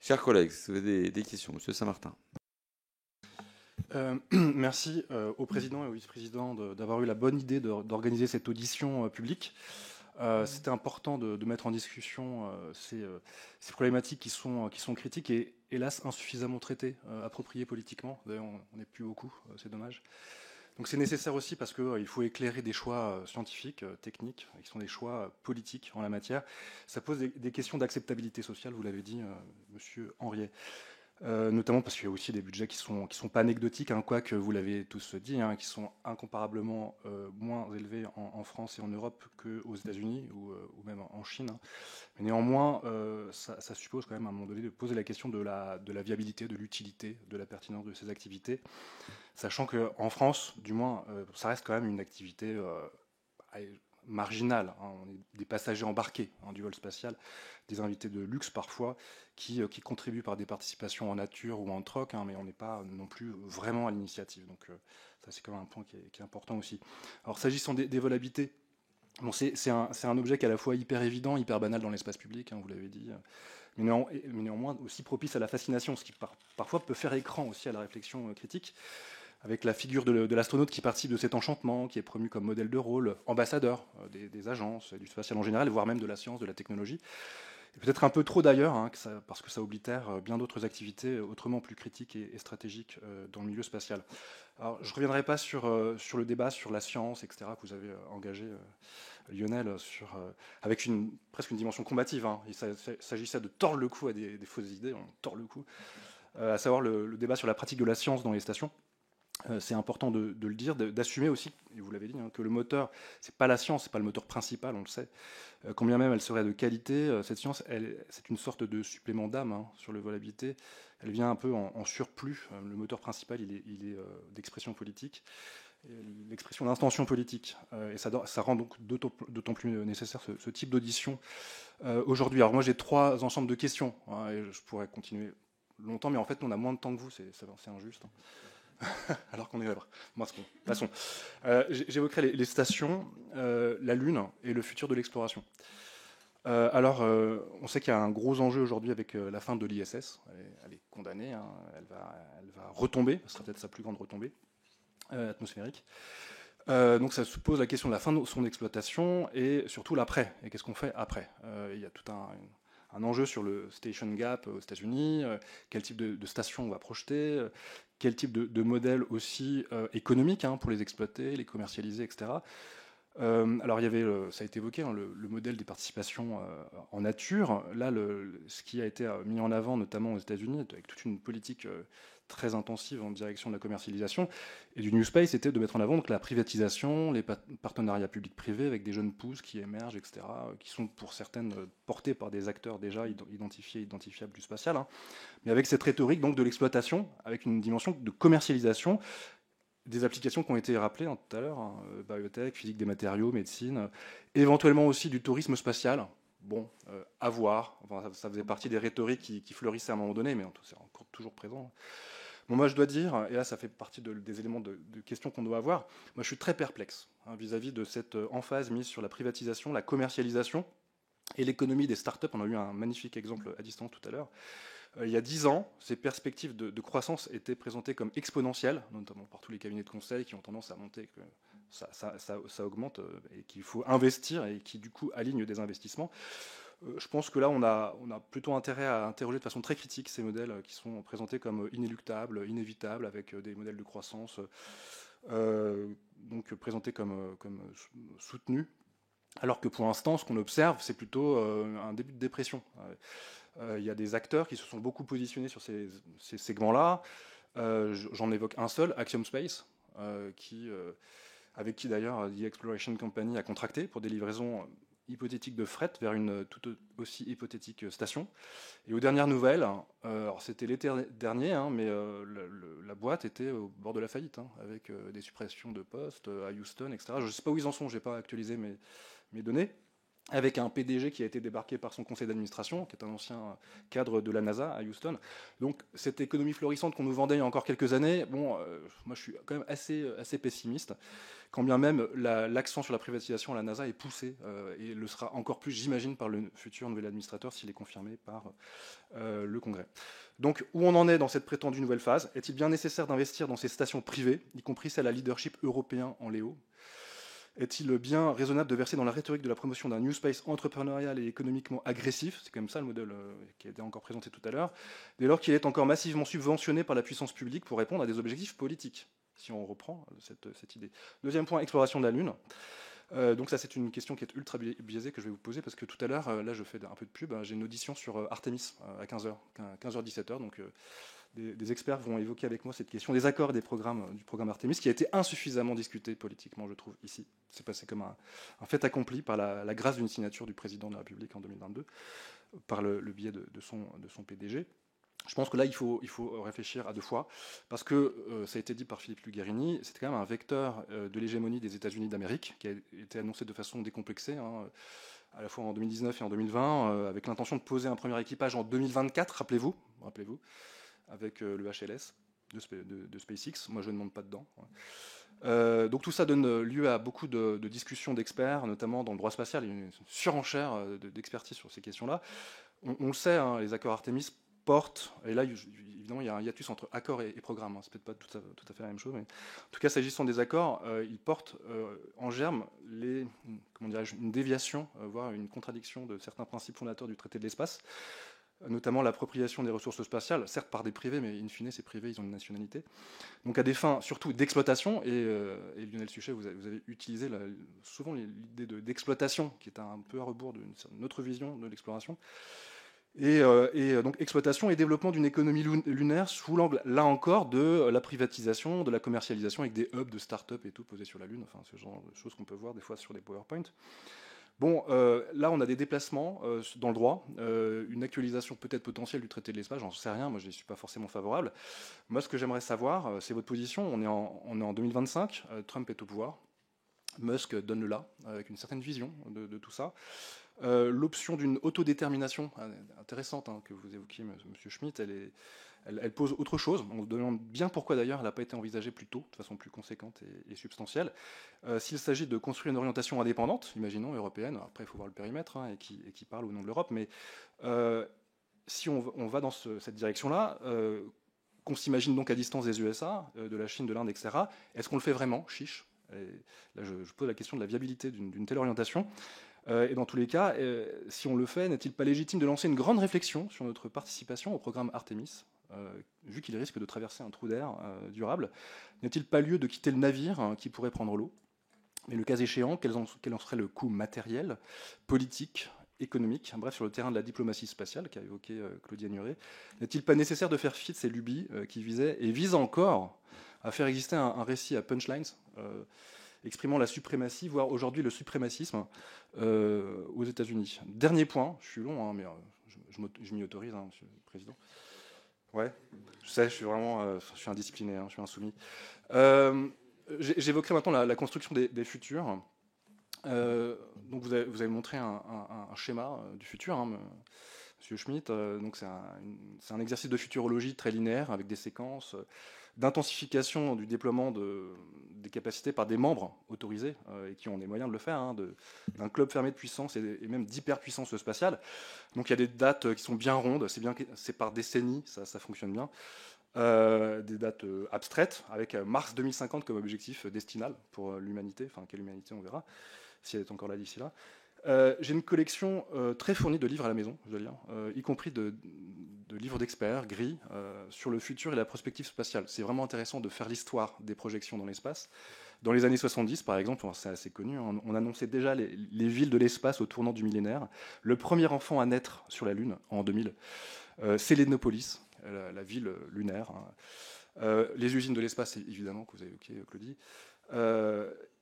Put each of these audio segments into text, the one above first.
Chers collègues, si vous avez des questions, Monsieur Saint-Martin. Merci au président et au vice-président d'avoir eu la bonne idée d'organiser cette audition publique. C'était important de mettre en discussion ces problématiques qui sont critiques et hélas insuffisamment traitées, appropriées politiquement. D'ailleurs, on n'est plus beaucoup, c'est dommage. Donc c'est nécessaire aussi parce qu'il faut éclairer des choix scientifiques, techniques, qui sont des choix politiques en la matière. Ça pose des questions d'acceptabilité sociale, vous l'avez dit, Monsieur Henriet. Notamment parce qu'il y a aussi des budgets qui sont pas anecdotiques, hein, quoique vous l'avez tous dit, hein, qui sont incomparablement moins élevés en France et en Europe qu'aux États-Unis ou même en Chine, hein. Mais néanmoins, ça suppose quand même à un moment donné de poser la question de la viabilité, de l'utilité, de la pertinence de ces activités, sachant qu'en France, du moins, ça reste quand même une activité marginale, hein. On est des passagers embarqués, hein, du vol spatial, des invités de luxe parfois, qui contribuent par des participations en nature ou en troc, hein, mais on n'est pas non plus vraiment à l'initiative. Donc ça c'est quand même un point qui est important aussi. Alors s'agissant des vols habités, bon, c'est un objet qui est à la fois hyper évident, hyper banal dans l'espace public, hein, vous l'avez dit, mais néanmoins aussi propice à la fascination, ce qui parfois peut faire écran aussi à la réflexion critique, avec la figure de l'astronaute qui participe de cet enchantement, qui est promu comme modèle de rôle, ambassadeur des agences, du spatial en général, voire même de la science, de la technologie. Et peut-être un peu trop d'ailleurs, hein, parce que ça oblitère bien d'autres activités autrement plus critiques et stratégiques dans le milieu spatial. Alors, je ne reviendrai pas sur le débat sur la science, etc., que vous avez engagé, Lionel, avec presque une dimension combative, hein. Il s'agissait de tordre le cou à des fausses idées, on tord le cou, à savoir le débat sur la pratique de la science dans les stations. C'est important de le dire, d'assumer aussi, et vous l'avez dit, hein, que le moteur, c'est pas la science, c'est pas le moteur principal, on le sait. Combien même elle serait de qualité, cette science, c'est une sorte de supplément d'âme, hein, sur le vol habité. Elle vient un peu en surplus. Le moteur principal, il est d'expression politique, l'expression d'intention politique. Et ça rend donc d'autant plus nécessaire ce type d'audition aujourd'hui. Alors moi, j'ai 3 ensembles de questions, hein, et je pourrais continuer longtemps, mais en fait, on a moins de temps que vous, c'est injuste, hein. Alors qu'on est là. Bon, passons. J'évoquerai les stations, la Lune et le futur de l'exploration. Alors, on sait qu'il y a un gros enjeu aujourd'hui avec la fin de l'ISS. Elle est condamnée, hein, elle va retomber, ce sera peut-être sa plus grande retombée atmosphérique. Donc ça se pose la question de la fin de son exploitation et surtout l'après. Et qu'est-ce qu'on fait après? Il y a tout un enjeu sur le station gap aux États-Unis, quel type de station on va projeter, quel type de modèle aussi économique, hein, pour les exploiter, les commercialiser, etc. Alors il y avait, ça a été évoqué, hein, le modèle des participations en nature. Là, ce qui a été mis en avant, notamment aux États-Unis, avec toute une politique très intensive en direction de la commercialisation et du New Space, c'était de mettre en avant donc, la privatisation, les partenariats publics-privés avec des jeunes pousses qui émergent, etc., qui sont pour certaines portées par des acteurs déjà identifiés, identifiables du spatial, hein, mais avec cette rhétorique donc de l'exploitation, avec une dimension de commercialisation des applications qui ont été rappelées, hein, tout à l'heure, hein, biotech, physique des matériaux, médecine, éventuellement aussi du tourisme spatial. Bon, à voir. Enfin, ça faisait partie des rhétoriques qui fleurissaient à un moment donné, mais c'est encore toujours présent. Bon, moi, je dois dire, et là, ça fait partie des éléments de questions qu'on doit avoir, moi, je suis très perplexe, hein, vis-à-vis de cette emphase mise sur la privatisation, la commercialisation et l'économie des startups. On a eu un magnifique exemple à distance tout à l'heure. Il y a 10 ans, ces perspectives de croissance étaient présentées comme exponentielles, notamment par tous les cabinets de conseil qui ont tendance à monter, que ça augmente et qu'il faut investir et qui du coup alignent des investissements. Je pense que là, on a plutôt intérêt à interroger de façon très critique ces modèles qui sont présentés comme inéluctables, inévitables, avec des modèles de croissance donc présentés comme soutenus. Alors que pour l'instant, ce qu'on observe, c'est plutôt un début de dépression. Il y a des acteurs qui se sont beaucoup positionnés sur ces segments-là. J'en évoque un seul, Axiom Space, avec qui d'ailleurs The Exploration Company a contracté pour des livraisons hypothétiques de fret vers une tout aussi hypothétique station. Et aux dernières nouvelles, alors c'était l'été dernier, hein, mais la boîte était au bord de la faillite, hein, avec des suppressions de postes à Houston, etc. Je ne sais pas où ils en sont, je n'ai pas actualisé mes données. avec un PDG qui a été débarqué par son conseil d'administration, qui est un ancien cadre de la NASA à Houston. Donc cette économie florissante qu'on nous vendait il y a encore quelques années, bon, moi je suis quand même assez pessimiste, quand bien même l'accent sur la privatisation à la NASA est poussé, et le sera encore plus, j'imagine, par le futur nouvel administrateur s'il est confirmé par le Congrès. Donc où on en est dans cette prétendue nouvelle phase? Est-il bien nécessaire d'investir dans ces stations privées, y compris celles à leadership européen en Léo? Est-il bien raisonnable de verser dans la rhétorique de la promotion d'un New Space entrepreneurial et économiquement agressif? C'est quand même ça le modèle qui a été encore présenté tout à l'heure, dès lors qu'il est encore massivement subventionné par la puissance publique pour répondre à des objectifs politiques, si on reprend cette idée. Deuxième point, exploration de la Lune. Donc ça, c'est une question qui est ultra biaisée que je vais vous poser, parce que tout à l'heure, là je fais un peu de pub, j'ai une audition sur Artemis à 15h, 15h-17h, donc des experts vont évoquer avec moi cette question des accords et des programmes du programme Artemis, qui a été insuffisamment discuté politiquement, je trouve, ici. C'est passé comme un fait accompli par la grâce d'une signature du président de la République en 2022, par le biais de son PDG. Je pense que là, il faut réfléchir à deux fois, parce que, ça a été dit par Philippe Lugherini, c'est quand même un vecteur de l'hégémonie des États-Unis d'Amérique, qui a été annoncé de façon décomplexée, à la fois en 2019 et en 2020, avec l'intention de poser un premier équipage en 2024, rappelez-vous, avec le HLS de SpaceX. Moi, je ne monte pas dedans. Donc tout ça donne lieu à beaucoup de discussions d'experts, notamment dans le droit spatial. Il y a une surenchère d'expertise sur ces questions-là. On le sait, les accords Artemis portent, et là, évidemment, il y a un hiatus entre accord et programme. C'est peut-être pas tout à fait la même chose, mais en tout cas, s'agissant des accords, ils portent en germe une déviation, voire une contradiction de certains principes fondateurs du traité de l'espace, notamment l'appropriation des ressources spatiales, certes par des privés, mais in fine, ces privés, ils ont une nationalité. Donc à des fins surtout d'exploitation, et Lionel Suchet, vous avez utilisé souvent l'idée d'exploitation, qui est un peu à rebours d'une autre vision de l'exploration. Et donc exploitation et développement d'une économie lunaire sous l'angle, là encore, de la privatisation, de la commercialisation, avec des hubs de start-up et tout posés sur la Lune, enfin ce genre de choses qu'on peut voir des fois sur des PowerPoint. Bon, là, on a des déplacements dans le droit, une actualisation peut-être potentielle du traité de l'espace, j'en sais rien, moi je n'y suis pas forcément favorable. Moi, ce que j'aimerais savoir, c'est votre position. On est en 2025, Trump est au pouvoir, Musk donne le là, avec une certaine vision de tout ça. L'option d'une autodétermination intéressante, que vous évoquiez, M. Schmitt, elle pose autre chose. On se demande bien pourquoi d'ailleurs elle n'a pas été envisagée plus tôt, de façon plus conséquente et substantielle. S'il s'agit de construire une orientation indépendante, imaginons européenne, après il faut voir le périmètre, et qui parle au nom de l'Europe, mais si on va dans cette direction-là, qu'on s'imagine donc à distance des USA, de la Chine, de l'Inde, etc., est-ce qu'on le fait vraiment, chiche? Et là, je pose la question de la viabilité d'une telle orientation. Et dans tous les cas, si on le fait, n'est-il pas légitime de lancer une grande réflexion sur notre participation au programme Artemis, vu qu'il risque de traverser un trou d'air durable? N'est-il pas lieu de quitter le navire qui pourrait prendre l'eau? Mais le cas échéant, quel en serait le coût matériel, politique, économique, bref, sur le terrain de la diplomatie spatiale qu'a évoqué Claudia Nuret? N'est-il pas nécessaire de faire fi de ces lubies qui visaient et visent encore à faire exister un récit à punchlines, exprimant la suprématie, voire aujourd'hui le suprémacisme aux États-Unis. Dernier point, je suis long, mais je m'y autorise, Monsieur le Président. Ouais, je sais, je suis indiscipliné, je suis insoumis. J'évoquerai maintenant la construction des futurs. Donc vous avez montré un schéma du futur, Monsieur Schmitt. Donc c'est un exercice de futurologie très linéaire avec des séquences d'intensification du déploiement des capacités par des membres autorisés et qui ont les moyens de le faire, d'un club fermé de puissance et même d'hyperpuissance spatiale. Donc il y a des dates qui sont bien rondes, c'est par décennies, ça fonctionne bien. Des dates abstraites, avec mars 2050 comme objectif destinal pour l'humanité, enfin quelle humanité on verra, si elle est encore là d'ici là. J'ai une collection très fournie de livres à la maison, je dois dire, y compris de livres d'experts, gris, sur le futur et la prospective spatiale. C'est vraiment intéressant de faire l'histoire des projections dans l'espace. Dans les années 70, par exemple, c'est assez connu, on annonçait déjà les villes de l'espace au tournant du millénaire. Le premier enfant à naître sur la Lune, en 2000, c'est Lénopolis, la ville lunaire. Les usines de l'espace, évidemment, que vous avez évoqué, Claudie.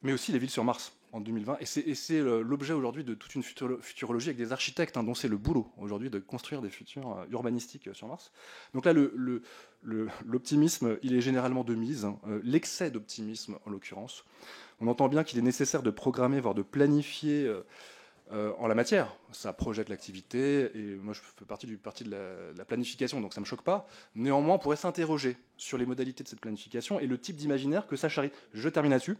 Mais aussi les villes sur Mars en 2020. Et c'est l'objet aujourd'hui de toute une futurologie avec des architectes, dont c'est le boulot aujourd'hui de construire des futurs urbanistiques sur Mars. Donc là, l'optimisme, il est généralement de mise, l'excès d'optimisme en l'occurrence. On entend bien qu'il est nécessaire de programmer, voire de planifier en la matière. Ça projette l'activité, et moi je fais partie de la planification, donc ça ne me choque pas. Néanmoins, on pourrait s'interroger sur les modalités de cette planification et le type d'imaginaire que ça charrie. Je termine là-dessus.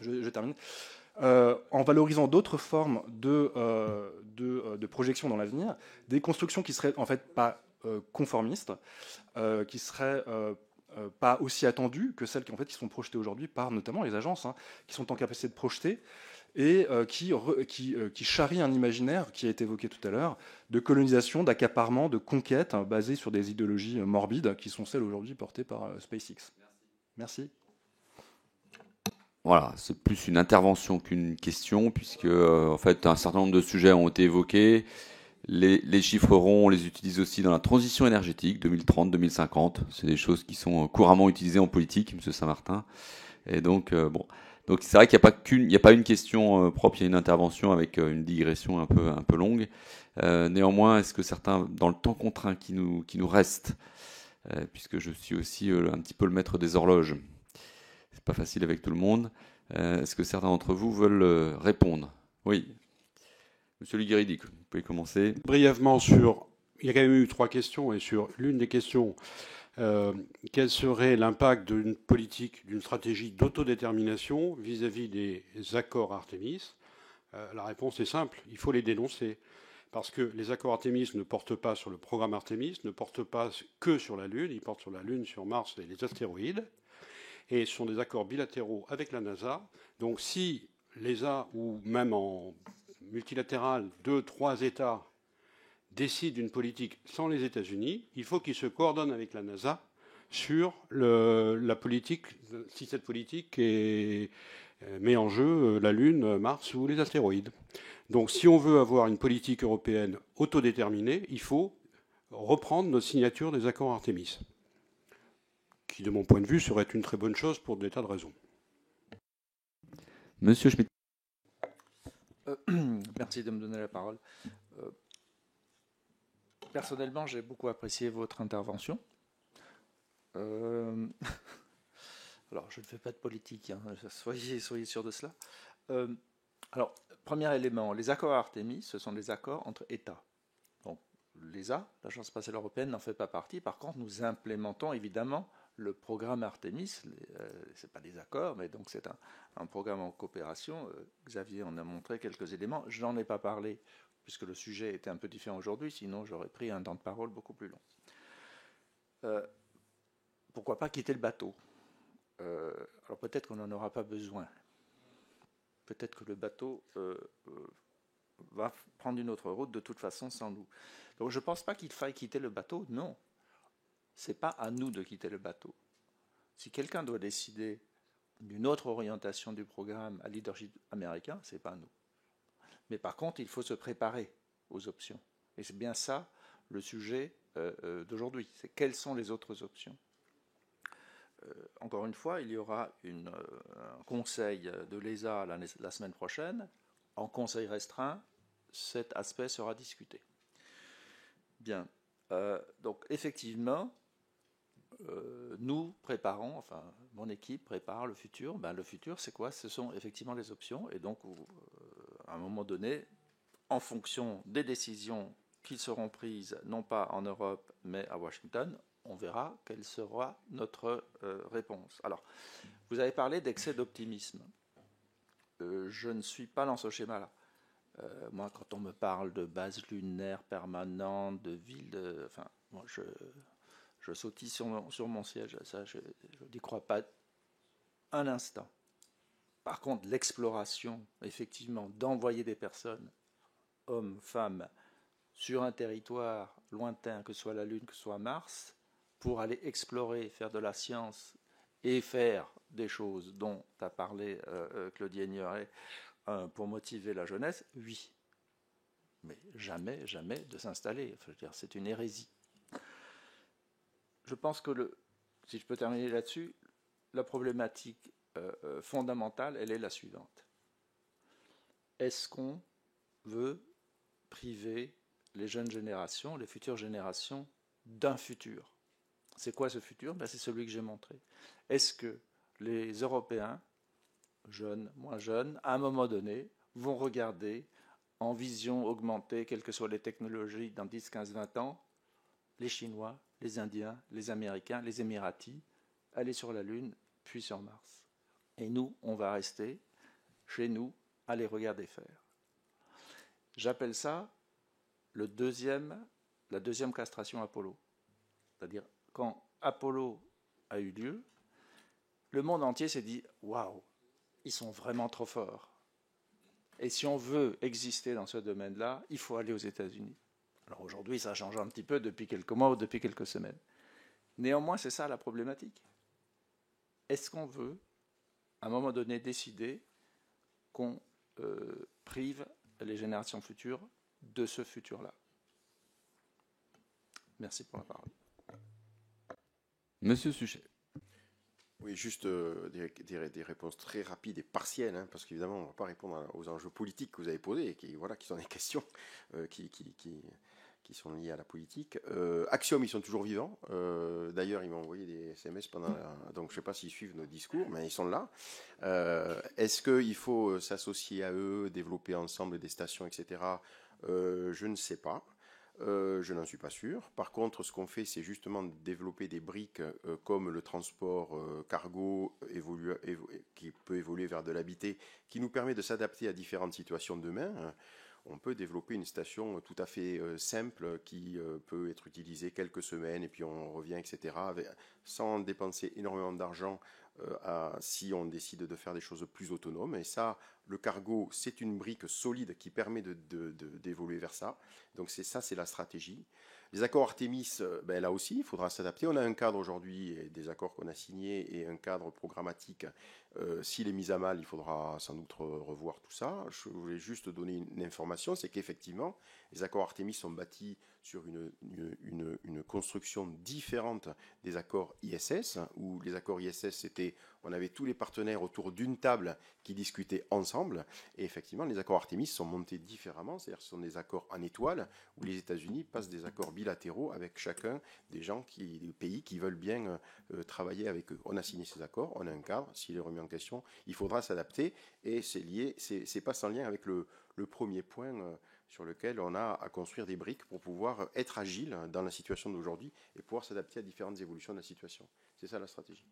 Je termine. En valorisant d'autres formes de projection dans l'avenir, des constructions qui seraient en fait pas conformistes, qui seraient pas aussi attendues que celles qui sont projetées aujourd'hui par notamment les agences, hein, qui sont en capacité de projeter et qui charrie un imaginaire qui a été évoqué tout à l'heure, de colonisation, d'accaparement, de conquête, hein, basé sur des idéologies morbides qui sont celles aujourd'hui portées par SpaceX. Merci. Voilà, c'est plus une intervention qu'une question, puisque en fait un certain nombre de sujets ont été évoqués. Les chiffres ronds, on les utilise aussi dans la transition énergétique 2030-2050. C'est des choses qui sont couramment utilisées en politique, Monsieur Saint-Martin. Et donc bon, donc c'est vrai qu'il n'y a pas une question propre, il y a une intervention avec une digression un peu longue. Néanmoins, est-ce que certains, dans le temps contraint qui nous reste, puisque je suis aussi un petit peu le maître des horloges, c'est pas facile avec tout le monde. Est-ce que certains d'entre vous veulent répondre? Oui. Monsieur Liguéridic, vous pouvez commencer. Brièvement il y a quand même eu 3 questions, et sur l'une des questions, quel serait l'impact d'une politique, d'une stratégie d'autodétermination vis-à-vis des accords Artémis? La réponse est simple, il faut les dénoncer. Parce que les accords Artémis ne portent pas sur le programme Artémis, ne portent pas que sur la Lune, ils portent sur la Lune, sur Mars et les astéroïdes. Et ce sont des accords bilatéraux avec la NASA. Donc si l'ESA, ou même en multilatéral, 2, 3 États décident d'une politique sans les États-Unis, il faut qu'ils se coordonnent avec la NASA sur la politique, si cette politique met en jeu la Lune, Mars ou les astéroïdes. Donc si on veut avoir une politique européenne autodéterminée, il faut reprendre notre signature des accords Artémis, qui, de mon point de vue, serait une très bonne chose pour des tas de raisons. Monsieur Schmitt. Merci de me donner la parole. Personnellement, j'ai beaucoup apprécié votre intervention. Alors, je ne fais pas de politique, hein, soyez sûr de cela. Alors, premier élément, les accords Artemis, ce sont des accords entre États. Donc, l'ESA, l'Agence spatiale européenne, n'en fait pas partie. Par contre, nous implémentons évidemment le programme Artemis. Ce n'est pas des accords, mais donc c'est un programme en coopération. Xavier en a montré quelques éléments. Je n'en ai pas parlé, puisque le sujet était un peu différent aujourd'hui, sinon j'aurais pris un temps de parole beaucoup plus long. Pourquoi pas quitter le bateau? Alors peut-être qu'on n'en aura pas besoin. Peut-être que le bateau va prendre une autre route de toute façon sans nous. Donc je ne pense pas qu'il faille quitter le bateau, non. Ce n'est pas à nous de quitter le bateau. Si quelqu'un doit décider d'une autre orientation du programme à leadership américain, ce n'est pas à nous. Mais par contre, il faut se préparer aux options. Et c'est bien ça le sujet d'aujourd'hui. C'est quelles sont les autres options. Encore une fois, il y aura un conseil de l'ESA la semaine prochaine. En conseil restreint, cet aspect sera discuté. Bien. Donc effectivement, nous préparons, enfin mon équipe prépare le futur. Ben, le futur, c'est quoi? Ce sont effectivement les options. Et donc, à un moment donné, en fonction des décisions qui seront prises, non pas en Europe, mais à Washington, on verra quelle sera notre réponse. Alors, vous avez parlé d'excès d'optimisme. Je ne suis pas dans ce schéma-là. Moi, quand on me parle de base lunaire permanente, de ville, enfin, moi, je sautille sur mon siège. Ça, je n'y crois pas un instant. Par contre, l'exploration, effectivement, d'envoyer des personnes, hommes, femmes, sur un territoire lointain, que ce soit la Lune, que ce soit Mars, pour aller explorer, faire de la science et faire des choses dont a parlé Claudie Aigneret pour motiver la jeunesse, oui. Mais jamais, jamais de s'installer. Enfin, je veux dire, c'est une hérésie. Je pense que, si je peux terminer là-dessus, la problématique fondamentale, elle est la suivante. Est-ce qu'on veut priver les jeunes générations, les futures générations, d'un futur? C'est quoi ce futur? Ben, c'est celui que j'ai montré. Est-ce que les Européens, jeunes, moins jeunes, à un moment donné, vont regarder en vision augmentée, quelles que soient les technologies, dans 10, 15, 20 ans, les Chinois, les Indiens, les Américains, les Émiratis, aller sur la Lune, puis sur Mars. Et nous, on va rester chez nous à les regarder faire. J'appelle ça la deuxième castration Apollo. C'est-à-dire, quand Apollo a eu lieu, le monde entier s'est dit « Waouh, ils sont vraiment trop forts. Et si on veut exister dans ce domaine-là, il faut aller aux États-Unis. » Alors aujourd'hui, ça change un petit peu depuis quelques mois ou depuis quelques semaines. Néanmoins, c'est ça la problématique. Est-ce qu'on veut, à un moment donné, décider qu'on prive les générations futures de ce futur-là? Merci pour la parole. Monsieur Suchet. Oui, juste des réponses très rapides et partielles, hein, parce qu'évidemment, on ne va pas répondre aux enjeux politiques que vous avez posés, et qui sont des questions qui sont liées à la politique. Axiom, ils sont toujours vivants. D'ailleurs, ils m'ont envoyé des SMS donc je ne sais pas s'ils suivent nos discours, mais ils sont là. Est-ce qu'il faut s'associer à eux, développer ensemble des stations, etc. Je ne sais pas. Je n'en suis pas sûr. Par contre, ce qu'on fait, c'est justement développer des briques comme le transport cargo qui peut évoluer vers de l'habité, qui nous permet de s'adapter à différentes situations de demain. On peut développer une station tout à fait simple qui peut être utilisée quelques semaines et puis on revient, etc., sans dépenser énormément d'argent si on décide de faire des choses plus autonomes. Et ça, le cargo, c'est une brique solide qui permet d'évoluer vers ça. Donc c'est la stratégie. Les accords Artemis, là aussi, il faudra s'adapter. On a un cadre aujourd'hui, des accords qu'on a signés et un cadre programmatique. S'il est mis à mal, il faudra sans doute revoir tout ça. Je voulais juste donner une information, c'est qu'effectivement, les accords Artemis sont bâtis sur une construction différente des accords ISS, où les accords ISS, on avait tous les partenaires autour d'une table qui discutaient ensemble, et effectivement, les accords Artemis sont montés différemment, c'est-à-dire ce sont des accords en étoile, où les États-Unis passent des accords bilatéraux avec chacun des pays qui veulent bien travailler avec eux. On a signé ces accords, on a un cadre, s'il est remis en question, il faudra s'adapter, et c'est pas sans lien avec le premier point sur lequel on a à construire des briques pour pouvoir être agile dans la situation d'aujourd'hui et pouvoir s'adapter à différentes évolutions de la situation. C'est ça la stratégie.